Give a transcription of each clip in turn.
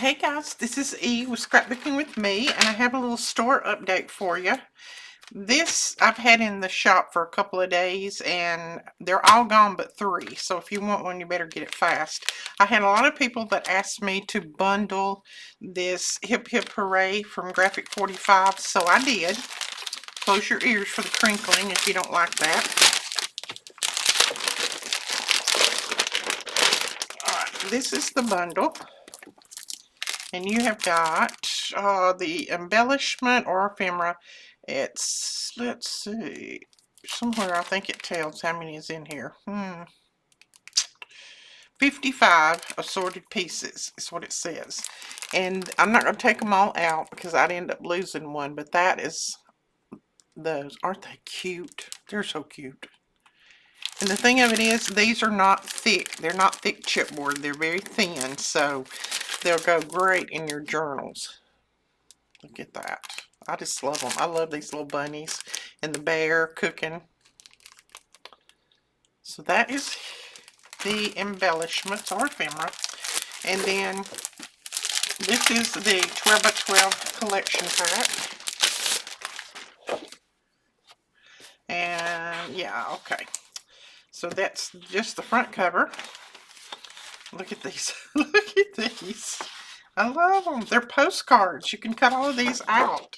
Hey guys, this is E with Scrapbooking with Me, and I have a little store update for you. This I've had in the shop for a couple of days, and they're all gone but three, so if you want one, you better get it fast. I had a lot of people that asked me to bundle this Hip Hip Hooray from Graphic 45, so I did. Close your ears for the crinkling if you don't like that. Alright, this is the bundle. And you have got the embellishment or ephemera. It's, let's see, somewhere I think it tells how many is in here. 55 assorted pieces is what it says. And I'm not going to take them all out because I'd end up losing one, but that is those. Aren't they cute? They're so cute. And the thing of it is, these are not thick. They're not thick chipboard. They're very thin, so they'll go great in your journals. Look at that. I just love them. I love these little bunnies and the bear cooking. So that is the embellishments or ephemera. And then this is the 12 by 12 collection pack. And yeah, okay. So that's just the front cover. Look at these. Look at these. I love them. They're postcards. You can cut all of these out.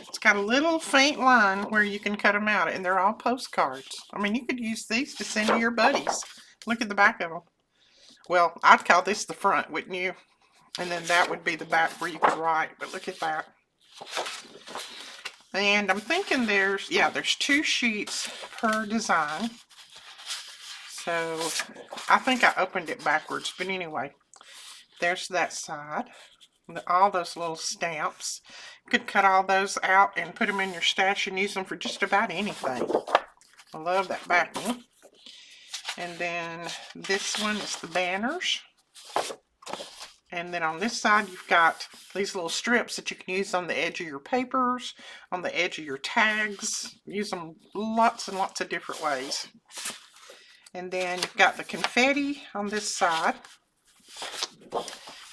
It's got a little faint line where you can cut them out, and they're all postcards. I mean, you could use these to send to your buddies. Look at the back of them. Well, I'd call this the front, wouldn't you? And then that would be the back where you could write, but look at that. And I'm thinking there's 2 sheets per design. So I think I opened it backwards, but anyway, there's that side. All those little stamps. You could cut all those out and put them in your stash and use them for just about anything. I love that backing. And then this one is the banners. And then on this side, you've got these little strips that you can use on the edge of your papers, on the edge of your tags. Use them lots and lots of different ways. And then you've got the confetti on this side.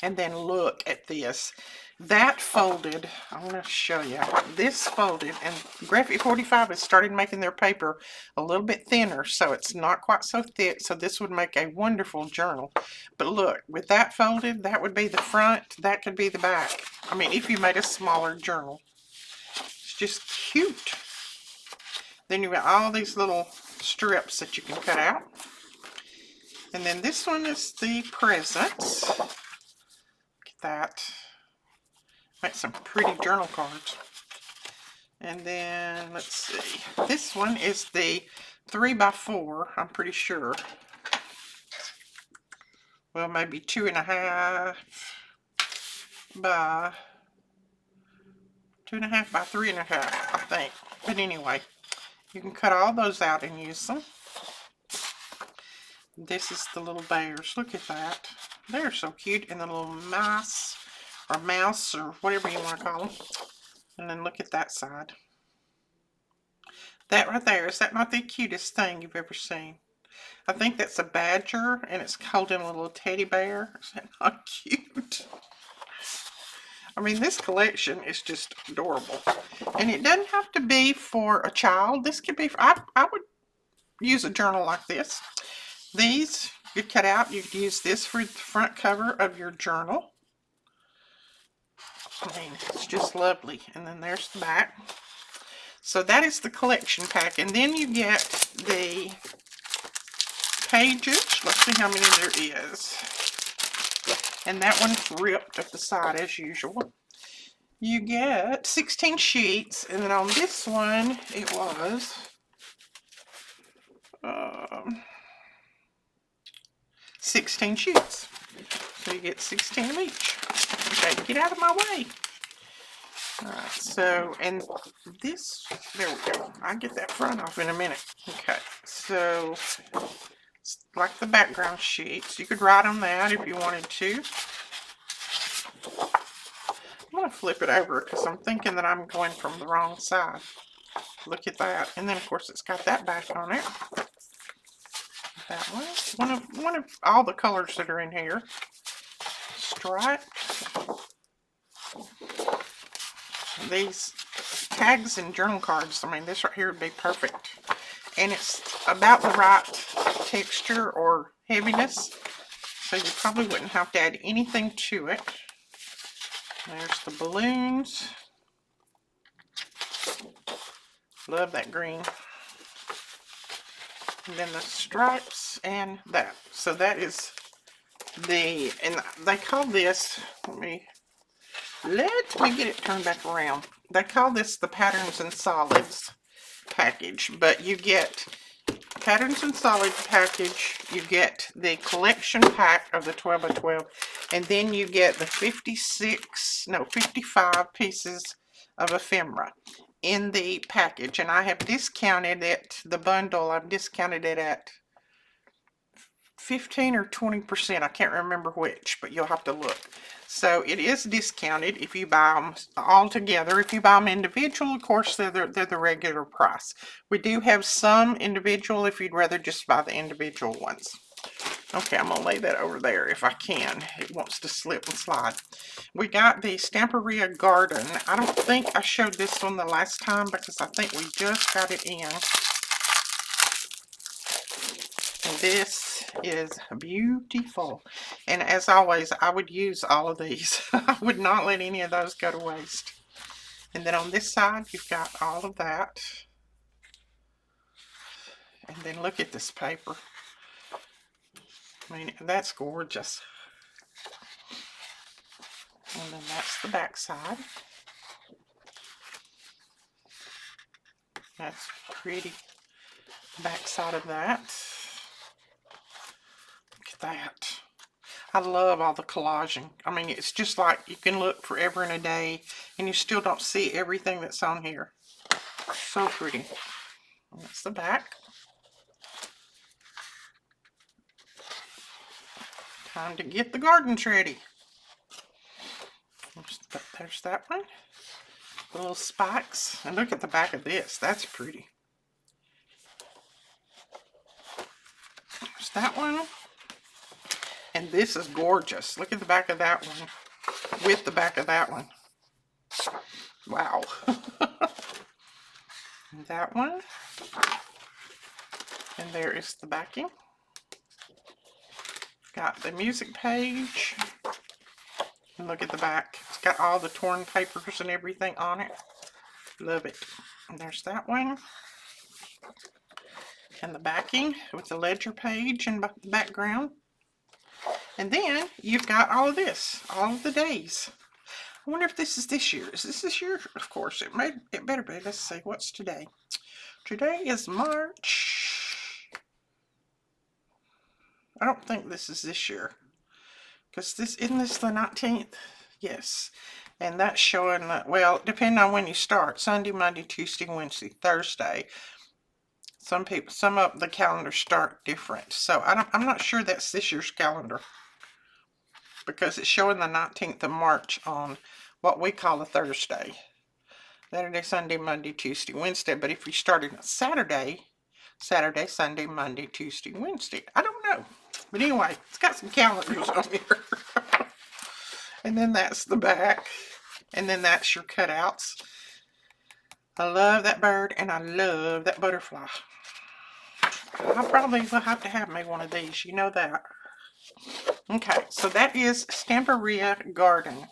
And then look at this. That folded, I'm going to show you. This folded, and Graphic 45 has started making their paper a little bit thinner, so it's not quite so thick, so this would make a wonderful journal. But look, with that folded, that would be the front, that could be the back. I mean, if you made a smaller journal. It's just cute. Then you've got all these little strips that you can cut out. And then this one is the presents. Look at that. Make some pretty journal cards. And then, let's see. This one is the 3 by 4, I'm pretty sure. Well, maybe 2.5 by 2.5 by 3.5, I think. But anyway, you can cut all those out and use them. This is the little bears. Look at that. They're so cute. And the little mice or mouse or whatever you want to call them. And then look at that side. That right there, is that not the cutest thing you've ever seen? I think that's a badger, and it's holding a little teddy bear. Is that not cute? I mean, this collection is just adorable. And it doesn't have to be for a child. This could be for, I would use a journal like this. These you cut out. You could use this for the front cover of your journal. I mean, it's just lovely. And then there's the back. So that is the collection pack. And then you get the pages. Let's see how many there is. And that one's ripped at the side as usual. You get 16 sheets. And then on this one, it was 16 sheets. So you get 16 of each. Okay, get out of my way. Alright, so, and this, there we go. I'll get that front off in a minute. Okay, so, it's like the background sheets. You could write on that if you wanted to. I'm going to flip it over because I'm thinking that I'm going from the wrong side. Look at that. And then, of course, it's got that back on it. That one of all the colors that are in here. Striped. these tags and journal cards, I mean, this right here would be perfect. And it's about the right texture or heaviness, so you probably wouldn't have to add anything to it. There's the balloons. Love that green. And then the stripes and that. So that is the, and they call this, let me get it turned back around. They call this the Patterns and Solids package, but you get Patterns and Solids package, you get the collection pack of the 12 by 12, and then you get the 55 pieces of ephemera in the package. And I have discounted it, the bundle, I've discounted it at 15 or 20%. I can't remember which, but you'll have to look. So it is discounted if you buy them all together. If you buy them individual, of course, they're the regular price. We do have some individual if you'd rather just buy the individual ones. Okay, I'm going to lay that over there if I can. It wants to slip and slide. We got the Stamperia Garden. I don't think I showed this one the last time because I think we just got it in. And this is beautiful. And as always, I would use all of these. I would not let any of those go to waste. And then on this side, you've got all of that. And then look at this paper. I mean, that's gorgeous. And then that's the back side. That's pretty back side of that. That. I love all the collaging. I mean, it's just like you can look forever and a day and you still don't see everything that's on here. So pretty. And that's the back. Time to get the gardens ready. There's that one. The little spikes. And look at the back of this. That's pretty. There's that one. And this is gorgeous. Look at the back of that one with the back of that one. Wow. That one. And there is the backing. Got the music page. And look at the back. It's got all the torn papers and everything on it. Love it. And there's that one. And the backing with the ledger page in the background. And then you've got all of this, all of the days. I wonder if this is this year. Is this year? Of course, it better be. Let's see, what's today? Today is March. I don't think this is this year. Because isn't this the 19th? Yes. And that's showing, well, depending on when you start. Sunday, Monday, Tuesday, Wednesday, Thursday. Some of the calendars start different. So I'm not sure that's this year's calendar. Because it's showing the 19th of March on what we call a Thursday. Saturday, Sunday, Monday, Tuesday, Wednesday. But if you started on Saturday, Sunday, Monday, Tuesday, Wednesday. I don't know. But anyway, it's got some calendars on here. And then that's the back. And then that's your cutouts. I love that bird and I love that butterfly. I probably will have to have me one of these. You know that. Okay, so that is Stamperia Garden.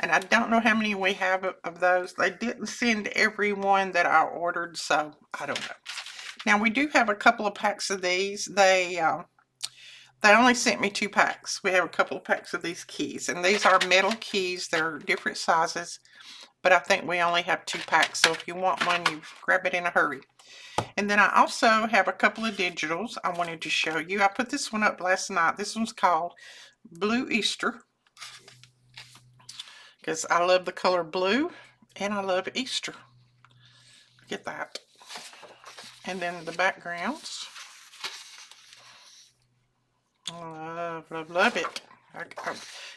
And I don't know how many we have of those. They didn't send every one that I ordered, so I don't know. Now, we do have a couple of packs of these. They only sent me 2 packs. We have a couple of packs of these keys. And these are metal keys. They're different sizes. But I think we only have 2 packs. So if you want one, you grab it in a hurry. And then I also have a couple of digitals I wanted to show you. I put this one up last night. This one's called Blue Easter. Because I love the color blue and I love Easter. Look at that. And then the backgrounds. Love, love, love it.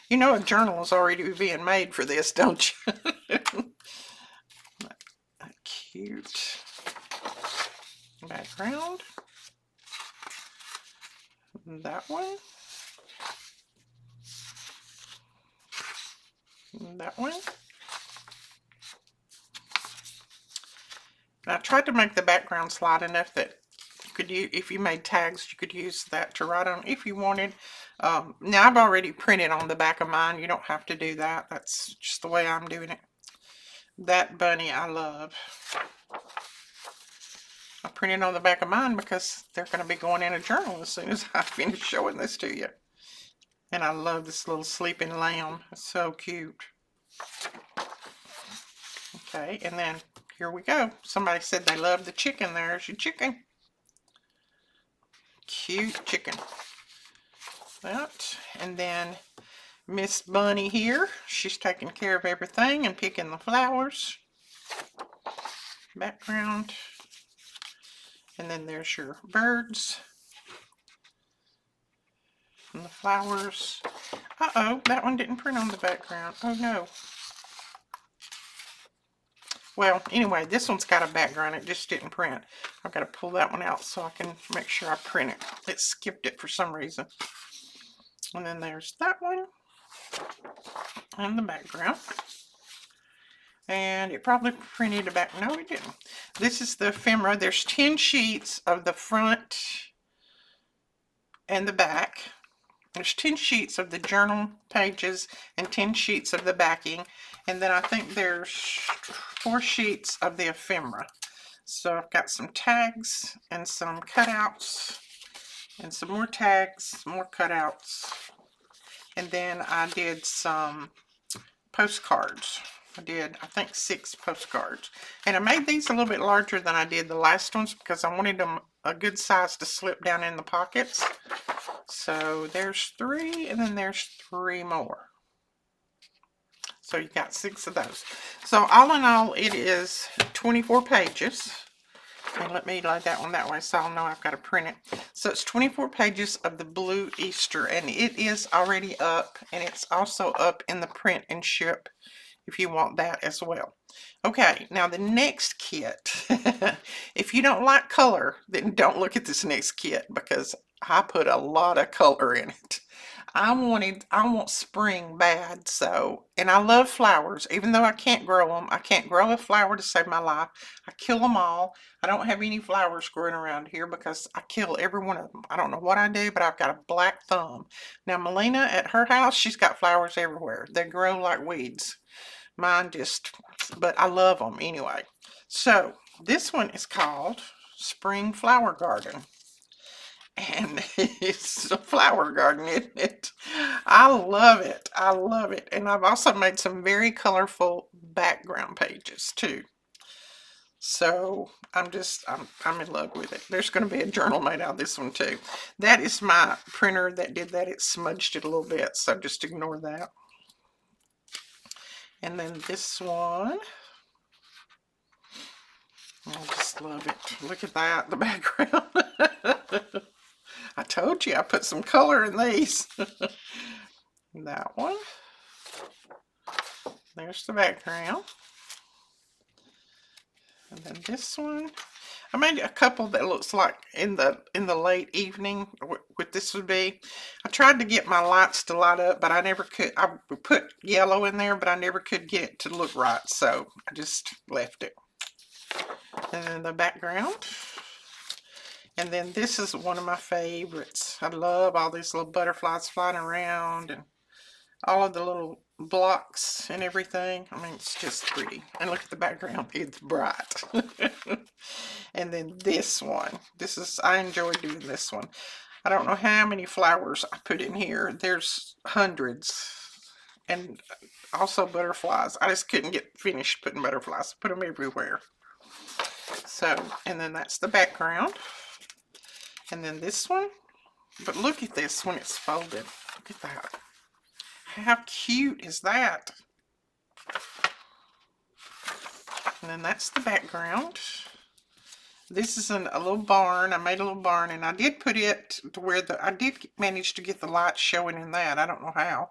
You know a journal is already being made for this, don't you? Cute. Background. That one. That one. I tried to make the background slide enough that you could use, if you made tags, you could use that to write on if you wanted. Now I've already printed on the back of mine. You don't have to do that. That's just the way I'm doing it. That bunny I love. I printed on the back of mine because they're going to be going in a journal as soon as I finish showing this to you. And I love this little sleeping lamb. It's so cute. Okay, and then here we go. Somebody said they love the chicken. There's your chicken. Cute chicken. That, and then Miss Bunny here. She's taking care of everything and picking the flowers. Background. And then there's your birds. And the flowers. Uh-oh, that one didn't print on the background. Oh no. Well, anyway, this one's got a background. It just didn't print. I've got to pull that one out so I can make sure I print it. It skipped it for some reason. And then there's that one. And the background. And it probably printed a back. No, it didn't. This is the ephemera. There's 10 sheets of the front and the back. There's 10 sheets of the journal pages and 10 sheets of the backing. And then I think there's 4 sheets of the ephemera. So I've got some tags and some cutouts and some more tags, some more cutouts. And then I did some postcards. I did, I think, 6 postcards. And I made these a little bit larger than I did the last ones because I wanted them a good size to slip down in the pockets. So there's 3, and then there's 3 more. So you got 6 of those. So all in all, it is 24 pages. And let me lay that one that way so I'll know I've got to print it. So it's 24 pages of the Blue Easter, and it is already up, and it's also up in the print and ship if you want that as well. Okay, now the next kit. If you don't like color, then don't look at this next kit because I put a lot of color in it. I want spring bad, so, and I love flowers, even though I can't grow them. I can't grow a flower to save my life. I kill them all. I don't have any flowers growing around here because I kill every one of them. I don't know what I do, but I've got a black thumb. Now, Melina, at her house, she's got flowers everywhere. They grow like weeds. Mine just, but I love them anyway. So, this one is called Spring Flower Garden. And it's a flower garden, isn't it? I love it. I love it. And I've also made some very colorful background pages too. So I'm in love with it. There's going to be a journal made out of this one too. That is my printer that did that. It smudged it a little bit, so just ignore that. And then this one. I just love it. Look at that, the background. I told you I put some color in these. That one. There's the background. And then this one. I made a couple that looks like in the late evening, what this would be. I tried to get my lights to light up, but I never could. I put yellow in there, but I never could get it to look right, so I just left it. And then the background. And then this is one of my favorites. I love all these little butterflies flying around and all of the little blocks and everything. I mean, it's just pretty. And look at the background. It's bright. And then this one. I enjoy doing this one. I don't know how many flowers I put in here. There's hundreds. And also butterflies. I just couldn't get finished putting butterflies. Put them everywhere. So, and then that's the background. And then this one. But look at this when it's folded. Look at that. How cute is that? And then that's the background. This is a little barn. I made a little barn, and I did put it to where I did manage to get the light showing in that. I don't know how.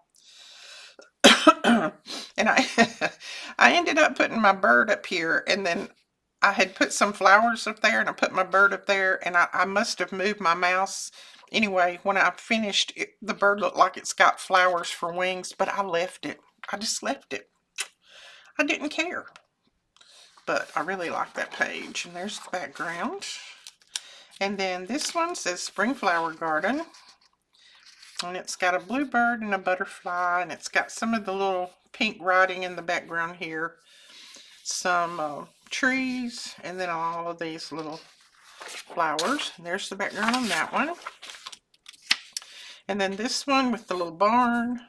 And I ended up putting my bird up here, and then I had put some flowers up there, and I put my bird up there, and I must have moved my mouse. Anyway, when I finished, the bird looked like it's got flowers for wings, but I left it. I just left it. I didn't care. but I really like that page. And there's the background. And then this one says Spring Flower Garden. And it's got a bluebird and a butterfly, and it's got some of the little pink writing in the background here. Some trees, and then all of these little flowers. And there's the background on that one. And then this one with the little barn,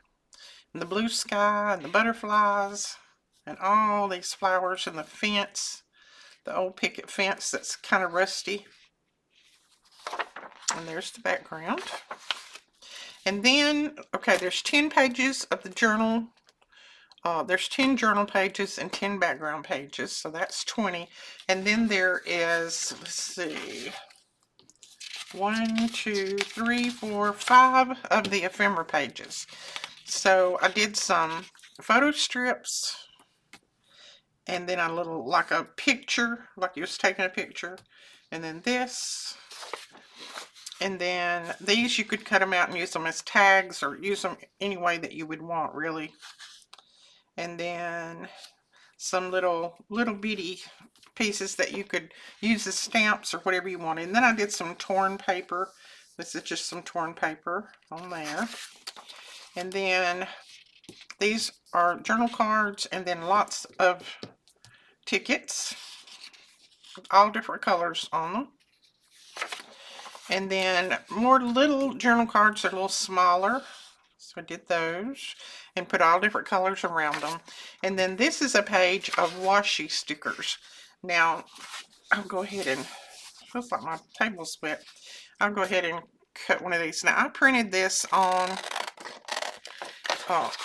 and the blue sky, and the butterflies, and all these flowers, and the fence, the old picket fence that's kind of rusty. And there's the background. And then, okay, there's 10 pages of the journal. There's 10 journal pages and 10 background pages, so that's 20. And then there is, let's see, 1, 2, 3, 4, 5 of the ephemera pages. So I did some photo strips, and then a little, like a picture, like you was taking a picture, and then this. And then these, you could cut them out and use them as tags, or use them any way that you would want, really. And then some little bitty pieces that you could use as stamps or whatever you want. And then I did some torn paper. This is just some torn paper on there. And then these are journal cards, and then lots of tickets, all different colors on them. And then more little journal cards that are a little smaller. So I did those and put all different colors around them. And then this is a page of washi stickers. Now, I'll go ahead and, feels like my table's wet. I'll go ahead and cut one of these. Now, I printed this on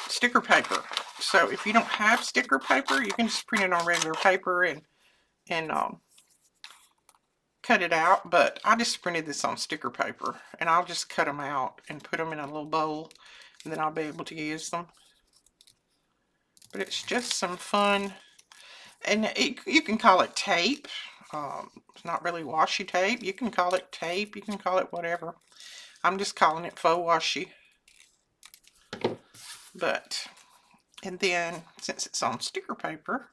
sticker paper. So if you don't have sticker paper, you can just print it on regular paper and cut it out. But I just printed this on sticker paper, and I'll just cut them out and put them in a little bowl, and then I'll be able to use them. But it's just some fun, and you can call it tape. It's not really washi tape. You can call it tape. You can call it whatever. I'm just calling it faux washi. But, and then since it's on sticker paper,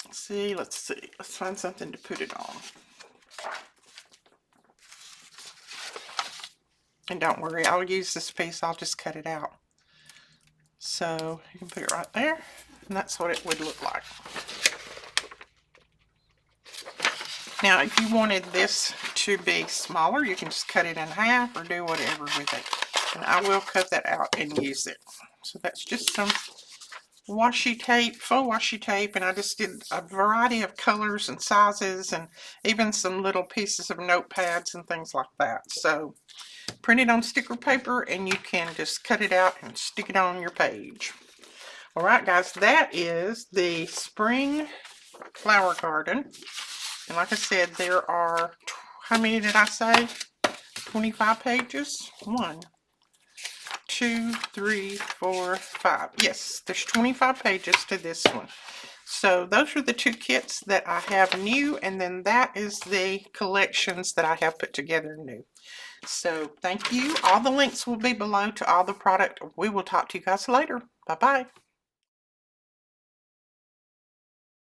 let's see, let's find something to put it on. And don't worry, I'll use this piece, I'll just cut it out. So you can put it right there, and that's what it would look like. Now, if you wanted this to be smaller, you can just cut it in half or do whatever with it. And I will cut that out and use it. So that's just some washi tape, faux washi tape, and I just did a variety of colors and sizes, and even some little pieces of notepads and things like that. So print it on sticker paper, and you can just cut it out and stick it on your page. Alright guys, that is the Spring Flower Garden. And like I said, there are, how many did I say? 25 pages? 1, 2, 3, 4, 5. Yes, there's 25 pages to this one. So those are the 2 kits that I have new, and then that is the collections that I have put together new. So thank you. All the links will be below to all the product. We will talk to you guys later. Bye-bye.